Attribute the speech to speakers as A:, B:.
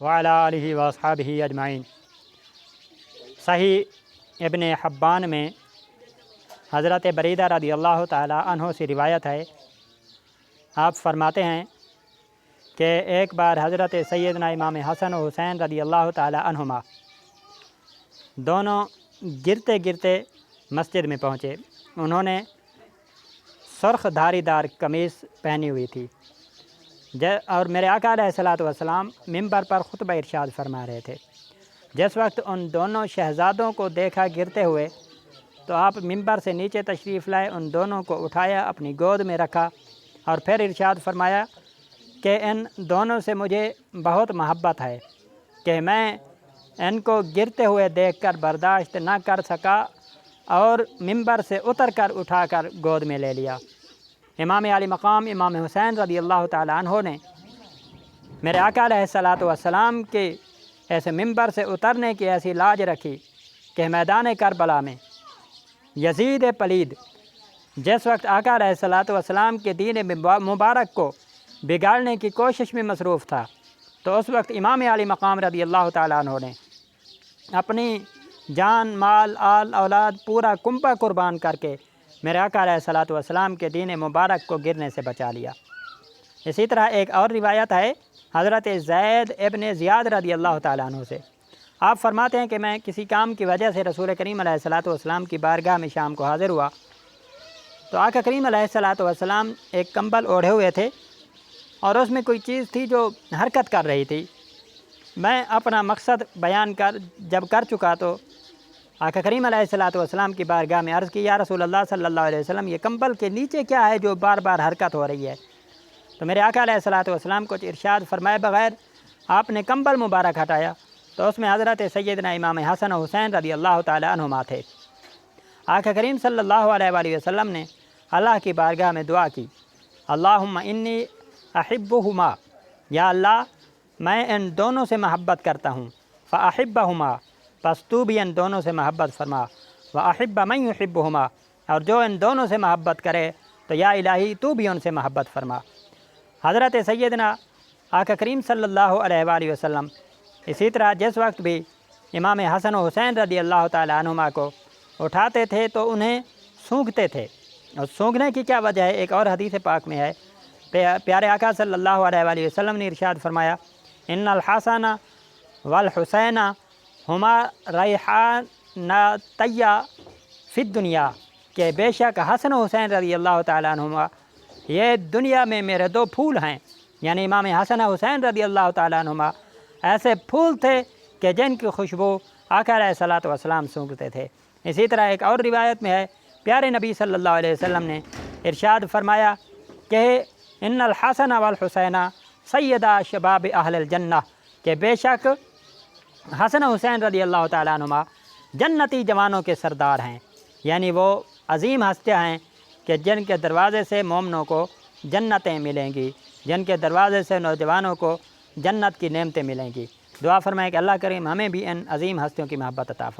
A: وعلی آلہ واصحابہ اجمعین۔ صحیح ابن حبان میں حضرت بریدہ رضی اللہ تعالی عنہ سے روایت ہے، آپ فرماتے ہیں کہ ایک بار حضرت سیدنا امام حسن و حسین رضی اللہ تعالی عنہما دونوں گرتے گرتے مسجد میں پہنچے۔ انہوں نے سرخ دھاری دار قمیص پہنی ہوئی تھی اور میرے آقا علیہ الصلوۃ والسلام ممبر پر خطبہ ارشاد فرما رہے تھے۔ جس وقت ان دونوں شہزادوں کو دیکھا گرتے ہوئے تو آپ ممبر سے نیچے تشریف لائے، ان دونوں کو اٹھایا، اپنی گود میں رکھا اور پھر ارشاد فرمایا کہ ان دونوں سے مجھے بہت محبت ہے کہ میں ان کو گرتے ہوئے دیکھ کر برداشت نہ کر سکا اور ممبر سے اتر کر اٹھا کر گود میں لے لیا۔ امام علی مقام امام حسین رضی اللہ تعالی عنہ نے میرے آقا علیہ الصلوۃ والسلام کے ایسے ممبر سے اترنے کی ایسی لاج رکھی کہ میدان کربلا میں یزید پلید جس وقت آقا علیہ الصلوۃ والسلام کے دین مبارک کو بگاڑنے کی کوشش میں مصروف تھا، تو اس وقت امام علی مقام رضی اللہ تعالیٰ عنہ نے اپنی جان مال آل اولاد پورا کنبہ قربان کر کے میرے آقا علیہ الصلوۃ والسلام کے دین مبارک کو گرنے سے بچا لیا۔ اسی طرح ایک اور روایت ہے حضرت زید ابن زیاد رضی اللہ تعالیٰ عنہ سے، آپ فرماتے ہیں کہ میں کسی کام کی وجہ سے رسول کریم علیہ الصلوۃ والسلام کی بارگاہ میں شام کو حاضر ہوا، تو آقا کریم علیہ الصلوۃ والسلام ایک کمبل اوڑھے ہوئے تھے اور اس میں کوئی چیز تھی جو حرکت کر رہی تھی۔ میں اپنا مقصد بیان جب کر چکا تو آقا کریم علیہ الصلوۃ والسلام کی بارگاہ میں عرض کی، یا رسول اللہ صلی اللہ علیہ وسلم، یہ کمبل کے نیچے کیا ہے جو بار بار حرکت ہو رہی ہے؟ تو میرے آقا علیہ الصلوۃ والسلام کو ارشاد فرمائے بغیر آپ نے کمبل مبارک ہٹایا تو اس میں حضرت سیدنا امام حسن و حسین رضی اللہ تعالی عنہما تھے۔ آقا کریم صلی اللہ علیہ وآلہ وسلم نے اللہ کی بارگاہ میں دعا کی، اللہم انی احبہما، یا اللہ میں ان دونوں سے محبت کرتا ہوں، فاحبہما، پس تو بھی ان دونوں سے محبت فرما، واحب من یحبہما، اور جو ان دونوں سے محبت کرے تو یا الہی تو بھی ان سے محبت فرما۔ حضرت سیدنا آقا کریم صلی اللہ علیہ وآلہ وسلم اسی طرح جس وقت بھی امام حسن و حسین رضی اللہ تعالی عنہما کو اٹھاتے تھے تو انہیں سونگھتے تھے، اور سونگھنے کی کیا وجہ ہے؟ ایک اور حدیث پاک میں ہے، پیارے آقا صلی اللہ علیہ وآلہ وسلم نے ارشاد فرمایا، ان الحسن والحسین ہما ریحانتی فی الدنیا، کہ بے شک حسن و حسین رضی اللہ تعالیٰ عنہما یہ دنیا میں میرے دو پھول ہیں، یعنی امام حسن و حسین رضی اللہ تعالیٰ عنہما ایسے پھول تھے کہ جن کی خوشبو آقا علیہ الصلوۃ والسلام سونگھتے تھے۔ اسی طرح ایک اور روایت میں ہے، پیارے نبی صلی اللہ علیہ وسلم نے ارشاد فرمایا کہ ان الحسن والحسین سیدا شباب اہل الجنہ، کہ بے شک حسن حسین رضی اللہ تعالیٰ عنہما جنتی جوانوں کے سردار ہیں، یعنی وہ عظیم ہستیاں ہیں کہ جن کے دروازے سے مومنوں کو جنتیں ملیں گی، جن کے دروازے سے نوجوانوں کو جنت کی نعمتیں ملیں گی۔ دعا فرمائیں کہ اللہ کریم ہمیں بھی ان عظیم ہستیوں کی محبت عطا فرمائے۔